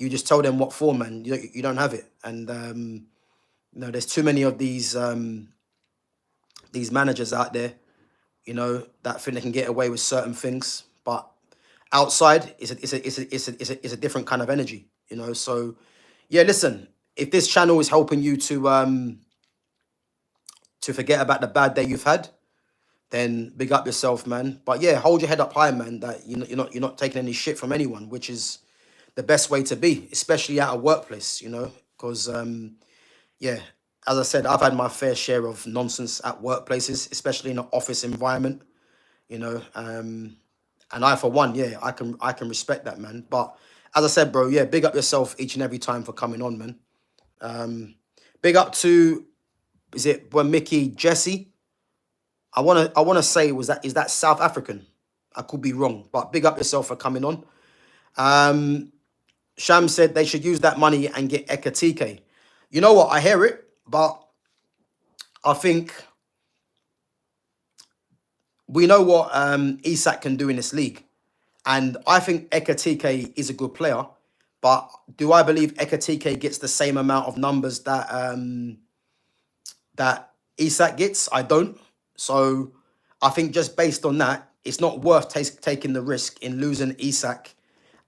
you just tell them what for, man. You don't have it. And you know, there's too many of these managers out there, you know, that think they can get away with certain things, but outside it's a different kind of energy, you know. So yeah, listen, if this channel is helping you to forget about the bad day you've had, then big up yourself, man. But yeah, hold your head up high, man, that you're not taking any shit from anyone, which is the best way to be, especially at a workplace, you know, because yeah, as I said, I've had my fair share of nonsense at workplaces, especially in an office environment, you know. And I, for one, yeah, I can respect that, man. But as I said, bro, yeah, big up yourself each and every time for coming on, man. Big up to, is it Mickey Jesse? I wanna say is that South African? I could be wrong, but big up yourself for coming on. Sham said they should use that money and get Ekatike. You know what? I hear it, but I think we know what Isak can do in this league. And I think Ekatike is a good player. But do I believe Ekatike gets the same amount of numbers that that Isak gets? I don't. So I think just based on that, it's not worth taking the risk in losing Isak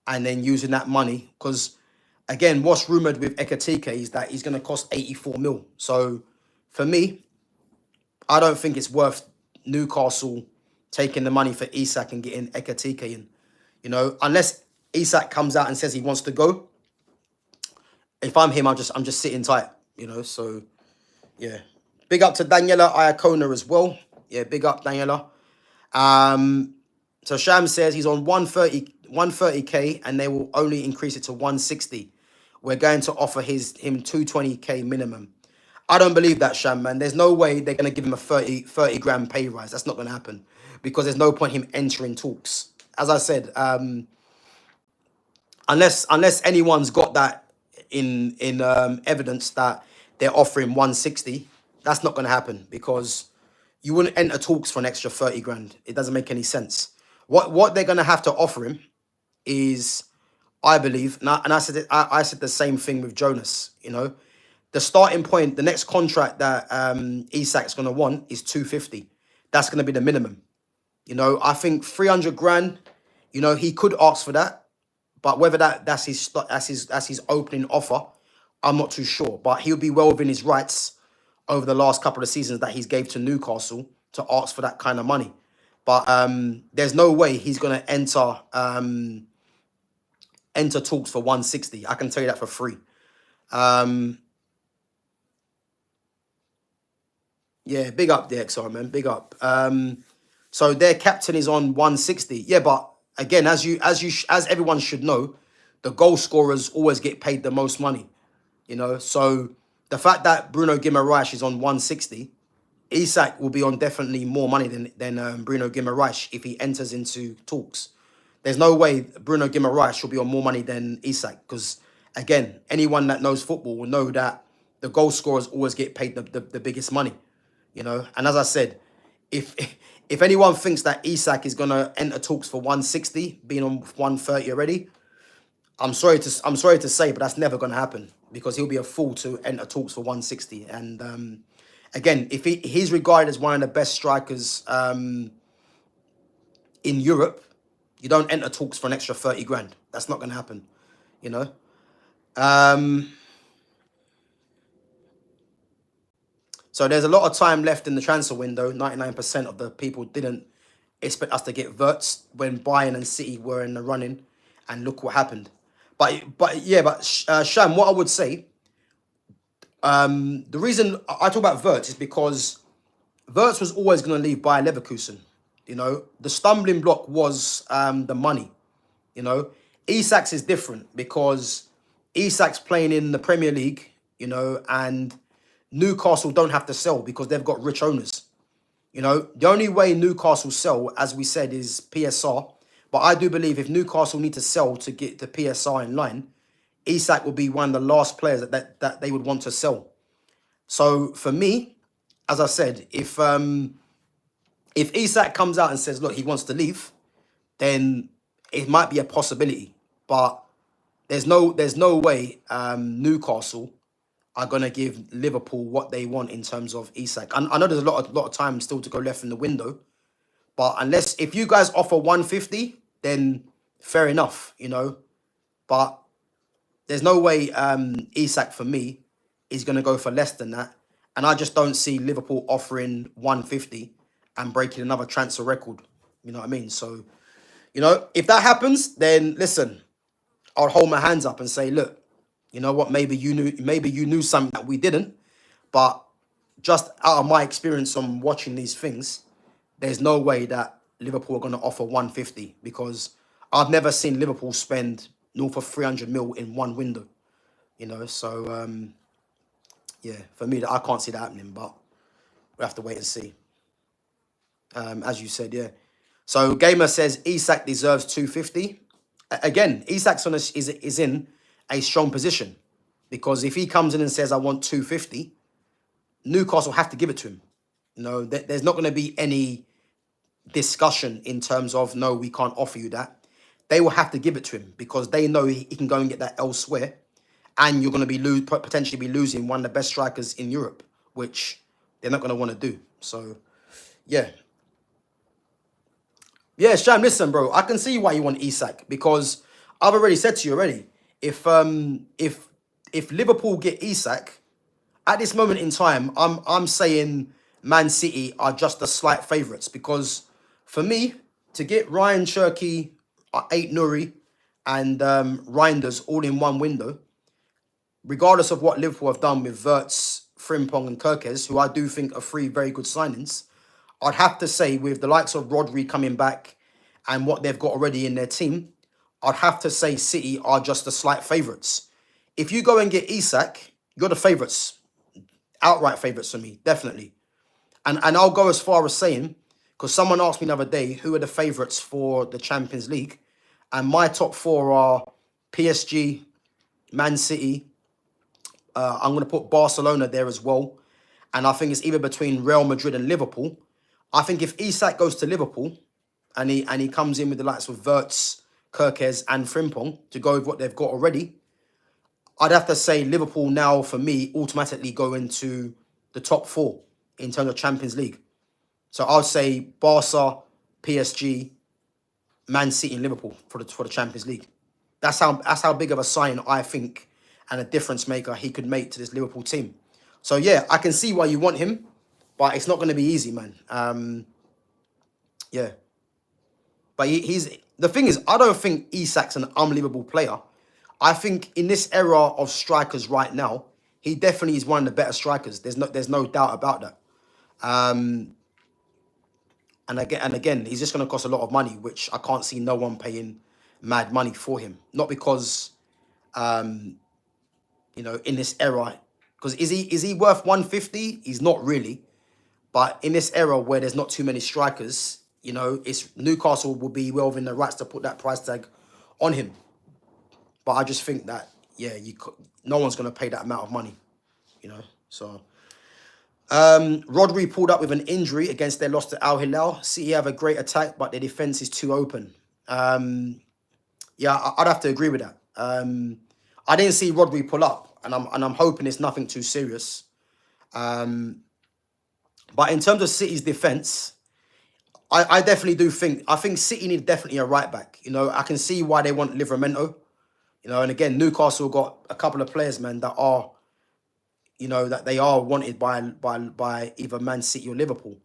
and then using that money. Because, again, what's rumoured with Ekatike is that he's going to cost 84 mil. So for me, I don't think it's worth Newcastle taking the money for Isak and getting Ekatike in. You know, unless Isak comes out and says he wants to go. If I'm him, I'm just sitting tight, you know. So yeah, big up to Daniela Iacona as well. Yeah, big up Daniela. So Sham says he's on 130k and they will only increase it to 160. We're going to offer him 220k minimum. I don't believe that, Sham, man. There's no way they're going to give him a 30 grand pay rise. That's not going to happen because there's no point him entering talks. As I said, unless anyone's got that in evidence that they're offering 160, that's not going to happen because you wouldn't enter talks for an extra 30 grand. It doesn't make any sense. What they're going to have to offer him is, I believe, and I said I said the same thing with Jonas. You know, the starting point, the next contract that Isak's going to want is 250. That's going to be the minimum. You know, I think 300 grand. You know, he could ask for that, but whether that's his opening offer, I'm not too sure. But he'll be well within his rights over the last couple of seasons that he's gave to Newcastle to ask for that kind of money. But there's no way he's going to enter talks for 160. I can tell you that for free. Yeah, big up the XR, man. Big up. So their captain is on 160. Yeah, but again, as everyone should know, the goal scorers always get paid the most money. You know, so the fact that Bruno Guimaraes is on 160, Isak will be on definitely more money than Bruno Guimaraes if he enters into talks. There's no way Bruno Guimaraes will be on more money than Isak because, again, anyone that knows football will know that the goal scorers always get paid the biggest money, you know. And as I said, if anyone thinks that Isak is going to enter talks for 160, being on 130 already, I'm sorry to say, but that's never going to happen because he'll be a fool to enter talks for 160. And again, if he's regarded as one of the best strikers in Europe, you don't enter talks for an extra 30 grand. That's not going to happen, you know. So there's a lot of time left in the transfer window. 99% of the people didn't expect us to get Wirtz when Bayern and City were in the running, and look what happened. But Sham, what I would say, the reason I talk about Wirtz is because Wirtz was always going to leave Bayer Leverkusen. You know, the stumbling block was the money. You know, Isak's is different because Isak's playing in the Premier League, you know, and Newcastle don't have to sell because they've got rich owners. You know, the only way Newcastle sell, as we said, is PSR. But I do believe if Newcastle need to sell to get the PSR in line, Isak will be one of the last players that they would want to sell. So for me, as I said, if Isak comes out and says, look, he wants to leave, then it might be a possibility. But there's no way Newcastle are going to give Liverpool what they want in terms of Isak. I know there's a lot of time still to go left in the window. But if you guys offer 150, then fair enough, you know. But there's no way Isak, for me, is going to go for less than that. And I just don't see Liverpool offering 150 and breaking another transfer record. You know what I mean? So, you know, if that happens, then listen, I'll hold my hands up and say, look, you know what, maybe you knew something that we didn't. But just out of my experience on watching these things, there's no way that Liverpool are going to offer 150 because I've never seen Liverpool spend north of 300 mil in one window. You know, so yeah, for me, I can't see that happening, but we'll have to wait and see. As you said, yeah. So Gamer says Isak deserves 250. Again, Isak's is in a strong position because if he comes in and says I want 250, Newcastle have to give it to him. You know, there's not going to be any discussion in terms of no, we can't offer you that. They will have to give it to him because they know he can go and get that elsewhere, and you're going to be potentially be losing one of the best strikers in Europe, which they're not going to want to do. So, yeah. Yeah, Sham, listen, bro. I can see why you want Isak because I've already said to you already. If Liverpool get Isak, at this moment in time, I'm saying Man City are just the slight favourites because for me to get Ryan Cherky, Ait Nouri, and Reinders all in one window, regardless of what Liverpool have done with Wirtz, Frimpong, and Kirkes, who I do think are three very good signings, I'd have to say with the likes of Rodri coming back and what they've got already in their team, I'd have to say City are just the slight favourites. If you go and get Isak, you're the favourites. outright favourites for me, definitely. And I'll go as far as saying, because someone asked me the other day, who are the favourites for the Champions League? And my top four are PSG, Man City. I'm going to put Barcelona there as well. And I think it's either between Real Madrid and Liverpool. I think if Isak goes to Liverpool and he comes in with the likes of Wirtz, Kirkes and Frimpong to go with what they've got already, I'd have to say Liverpool now, for me, automatically go into the top four in terms of Champions League. So I'll say Barca, PSG, Man City and Liverpool for the Champions League. That's how big of a sign I think and a difference maker he could make to this Liverpool team. So yeah, I can see why you want him, but it's not going to be easy, man. Yeah. But he's the thing is, I don't think Isak's an unbelievable player. I think in this era of strikers right now, he definitely is one of the better strikers. There's no doubt about that. And again, he's just going to cost a lot of money, which I can't see no one paying mad money for him. Not because, in this era, because is he worth 150? He's not really. But in this era where there's not too many strikers, it's Newcastle will be well within the rights to put that price tag on him. But I just think that, no one's going to pay that amount of money, So, Rodri pulled up with an injury against their loss to Al Hilal. City have a great attack, but their defense is too open. I'd have to agree with that. I didn't see Rodri pull up, and I'm hoping it's nothing too serious. But in terms of City's defense, I definitely do think City need definitely a right back. I can see why they want Livramento. And again, Newcastle got a couple of players, man, that are, that they are wanted by either Man City or Liverpool.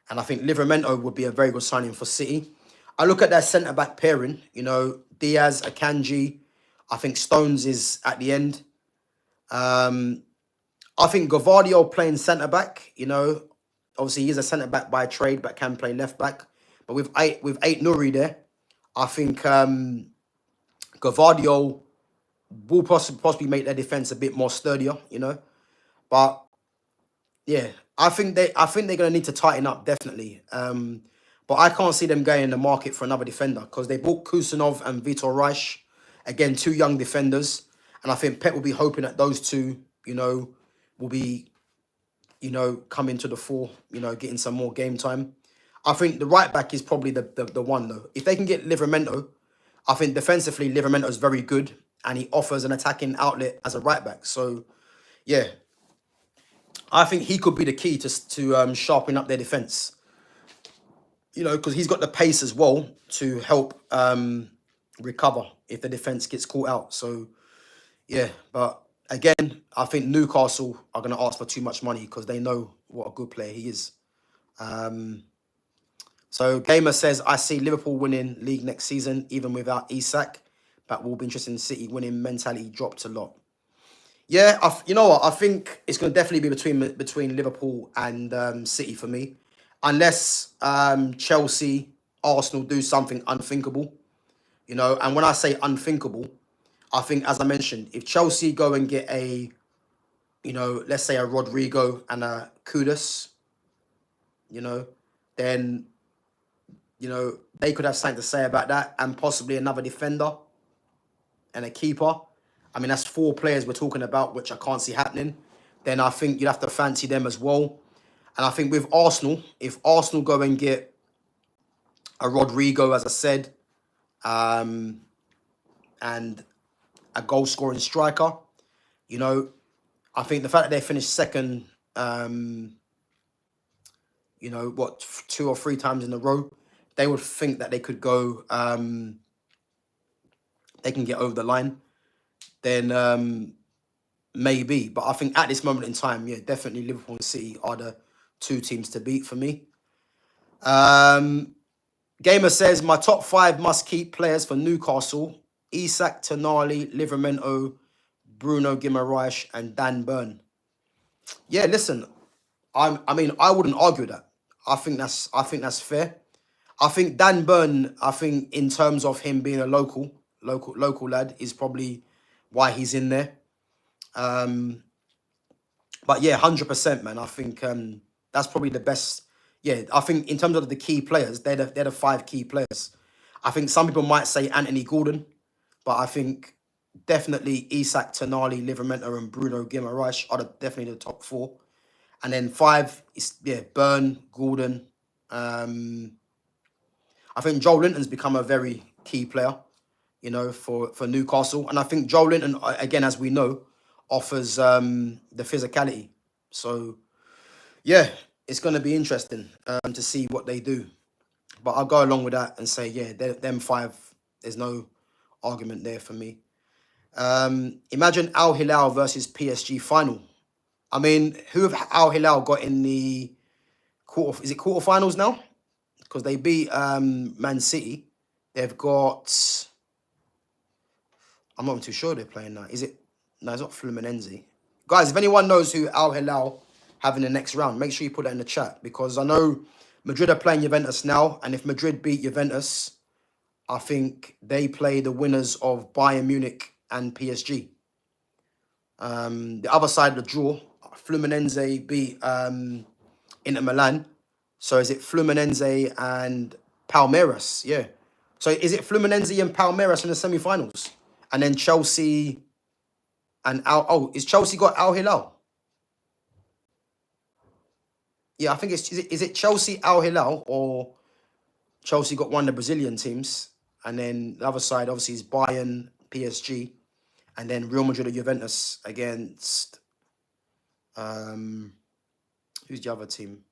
And I think Livramento would be a very good signing for City. I look at their centre-back pairing, Diaz, Akanji. I think Stones is at the end. I think Gavardio playing centre-back, obviously he's a centre-back by trade, but can play left-back. But with eight Nuri there, I think Gavardio will possibly make their defense a bit more sturdier, But yeah, I think they're going to need to tighten up definitely. But I can't see them going in the market for another defender because they bought Kusanov and Vitor Reich, again 2 young defenders, and I think Pep will be hoping that those two, will be, coming to the fore, getting some more game time. I think the right back is probably the one though. If they can get Livramento, I think defensively, Livramento is very good and he offers an attacking outlet as a right back. So, yeah, I think he could be the key to sharpen up their defense. Because he's got the pace as well to help recover if the defense gets caught out. So, yeah, but again, I think Newcastle are going to ask for too much money because they know what a good player he is. So Gamer says, I see Liverpool winning league next season, even without Isak. But will be interested in City winning mentality dropped a lot. Yeah, you know what? I think it's going to definitely be between Liverpool and City for me. Unless Chelsea, Arsenal do something unthinkable. And when I say unthinkable, I think, as I mentioned, if Chelsea go and get let's say a Rodrigo and a Kudus, then, they could have something to say about that, and possibly another defender and a keeper. I mean, that's 4 players we're talking about, which I can't see happening. Then I think you'd have to fancy them as well. And I think with Arsenal, if Arsenal go and get a Rodrigo, as I said, and a goal-scoring striker, I think the fact that they finished second, 2 or 3 times in a row, they would think that they could go, they can get over the line. Then maybe. But I think at this moment in time, yeah, definitely Liverpool and City are the 2 teams to beat for me. Gamer says, my top 5 must-keep players for Newcastle: Isak, Tonali, Livramento, Bruno Guimaraes, and Dan Burn. Yeah, listen, I wouldn't argue that. I think that's fair. I think Dan Burn, in terms of him being a local lad, is probably why he's in there. But yeah, 100%, man. I think that's probably the best. Yeah, I think in terms of the key players, they're the five key players. I think some people might say Anthony Gordon, but I think definitely Isak, Tonali, Livermore, and Bruno Guimaraes are definitely the top four. And then five is Burn, Gordon. Um, I think Joe Linton's become a very key player, for Newcastle. And I think Joe Linton, again, as we know, offers the physicality. So yeah, it's going to be interesting to see what they do. But I'll go along with that and say, yeah, them five, there's no argument there for me. Imagine Al Hilal versus PSG final. I mean, who have Al Hilal got in the quarterfinals now? Because they beat Man City. They've got. I'm not too sure they're playing now. Is it? No, it's not Fluminense. Guys, if anyone knows who Al Hilal have in the next round, make sure you put that in the chat, because I know Madrid are playing Juventus now, and if Madrid beat Juventus, I think they play the winners of Bayern Munich and PSG. The other side of the draw, Fluminense beat Inter Milan. So is it Fluminense and Palmeiras? Yeah. So is it Fluminense and Palmeiras in the semi-finals? And then Chelsea and is Chelsea got Al Hilal? Yeah, I think is it Chelsea Al Hilal, or Chelsea got one of the Brazilian teams, and then the other side obviously is Bayern, PSG, and then Real Madrid or Juventus against who's the other team?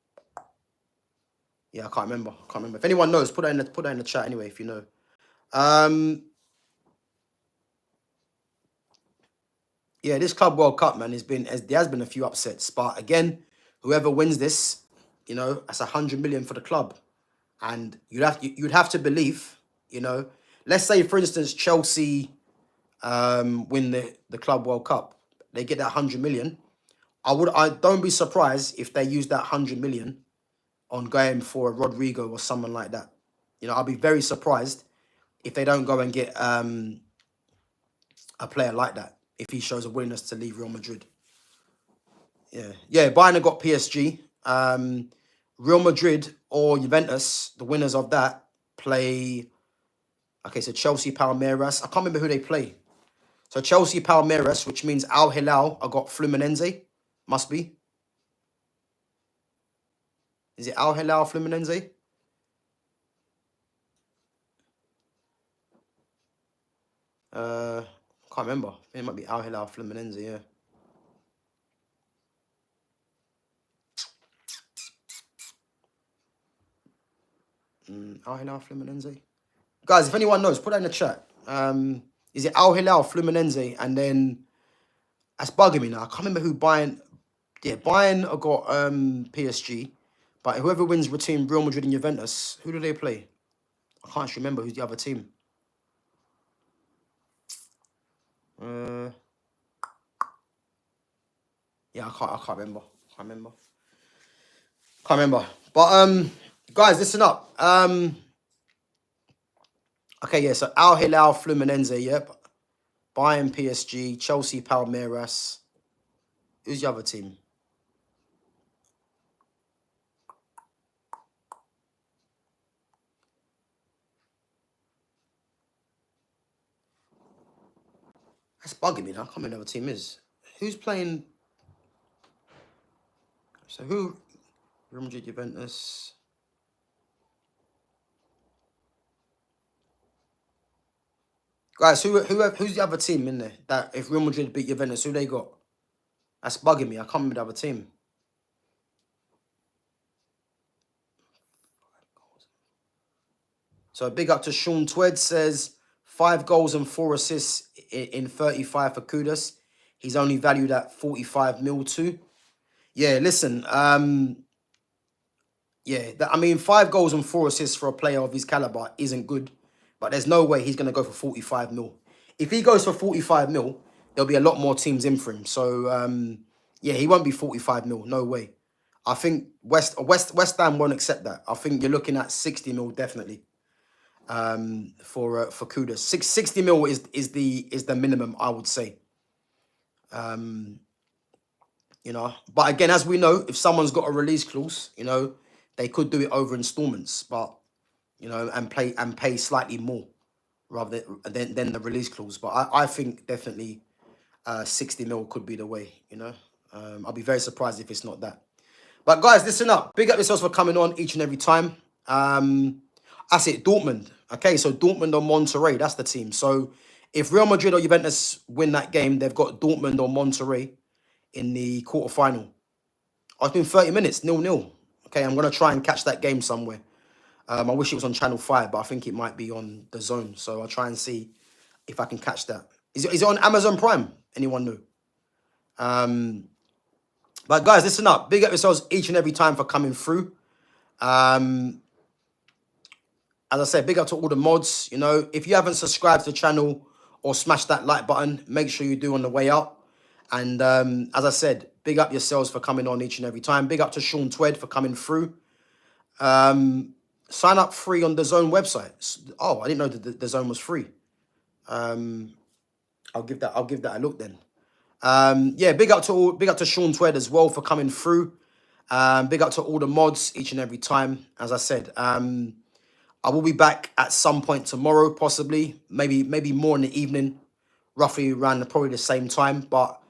Yeah, I can't remember. If anyone knows, put that in the chat anyway, if you know. Yeah, this Club World Cup, man, there has been a few upsets, but again, whoever wins this, that's 100 million for the club, and you'd have to believe, let's say for instance Chelsea win the Club World Cup, they get that 100 million. I don't be surprised if they use that 100 million on going for a Rodrigo or someone like that. I'll be very surprised if they don't go and get a player like that, if he shows a willingness to leave Real Madrid. Yeah. Bayern have got PSG. Real Madrid or Juventus, the winners of that, play. Okay, so Chelsea, Palmeiras. I can't remember who they play. So Chelsea, Palmeiras, which means Al Hilal. I got Fluminense. Must be. Is it Al Hilal, Fluminense? Can't remember. It might be Al Hilal, Fluminense. Yeah. Al Hilal, Fluminense. Guys, if anyone knows, put that in the chat. Is it Al Hilal, Fluminense, and then that's bugging me now. I can't remember who Bayern. Yeah, Bayern have got PSG, but whoever wins between Real Madrid and Juventus, who do they play? I can't actually remember who's the other team. Yeah, I can't remember. But guys, listen up. Okay, yeah. So Al Hilal, Fluminense, yep. Bayern, PSG, Chelsea, Palmeiras. Who's the other team? That's bugging me now. I can't remember who the other team is. Who's playing? So who? Real Madrid, Juventus. Guys, who's the other team in there? That if Real Madrid beat Juventus, who they got? That's bugging me. I can't remember the other team. So big up to Sean Twed, says 5 goals and 4 assists in 35 for Kudus. He's only valued at 45 mil too. Yeah, listen. Yeah, I mean, 5 goals and 4 assists for a player of his caliber isn't good, but there's no way he's going to go for 45 mil. If he goes for 45 mil, there'll be a lot more teams in for him. So, yeah, he won't be 45 mil. No way. I think West Ham won't accept that. I think you're looking at 60 mil definitely. For Kudus, 60 mil is the minimum, I would say. you know. But again, as we know, if someone's got a release clause, you know, they could do it over installments, but you know, and pay slightly more rather than the release clause. But I think definitely 60 mil could be the way, you know. I'll be very surprised if it's not that. But guys, listen up. Big up yourselves for coming on each and every time. That's it, Dortmund. Okay, so Dortmund or Monterrey, that's the team. So if Real Madrid or Juventus win that game, they've got Dortmund or Monterrey in the quarterfinal. It's been 30 minutes, 0-0. Okay, I'm going to try and catch that game somewhere. I wish it was on Channel 5, but I think it might be on The Zone. So I'll try and see if I can catch that. Is it on Amazon Prime? Anyone know? But guys, listen up. Big up yourselves each and every time for coming through. As I said, big up to all the mods. You know, if you haven't subscribed to the channel or smashed that like button, make sure you do on the way out. And as I said, big up yourselves for coming on each and every time. Big up to Sean Twed for coming through. Sign up free on the Zone website. Oh, I didn't know that the Zone was free. I'll give that a look then. Yeah, big up to Sean Twed as well for coming through. Big up to all the mods each and every time. As I said, I will be back at some point tomorrow, possibly, maybe more in the evening, roughly around probably the same time. But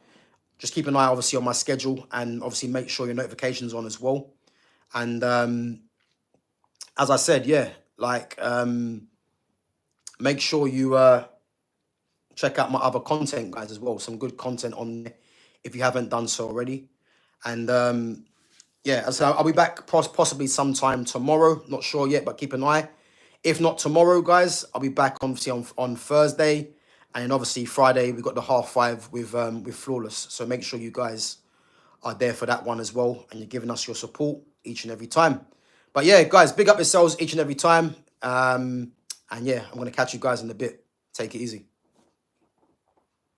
just keep an eye, obviously, on my schedule, and obviously make sure your notifications on as well. And as I said, yeah, like make sure you check out my other content, guys, as well. Some good content on there if you haven't done so already. And yeah, so I'll be back possibly sometime tomorrow. Not sure yet, but keep an eye. If not tomorrow, guys, I'll be back obviously on Thursday. And then obviously Friday, we've got the 5:30 with Flawless. So make sure you guys are there for that one as well. And you're giving us your support each and every time. But yeah, guys, big up yourselves each and every time. And yeah, I'm going to catch you guys in a bit. Take it easy.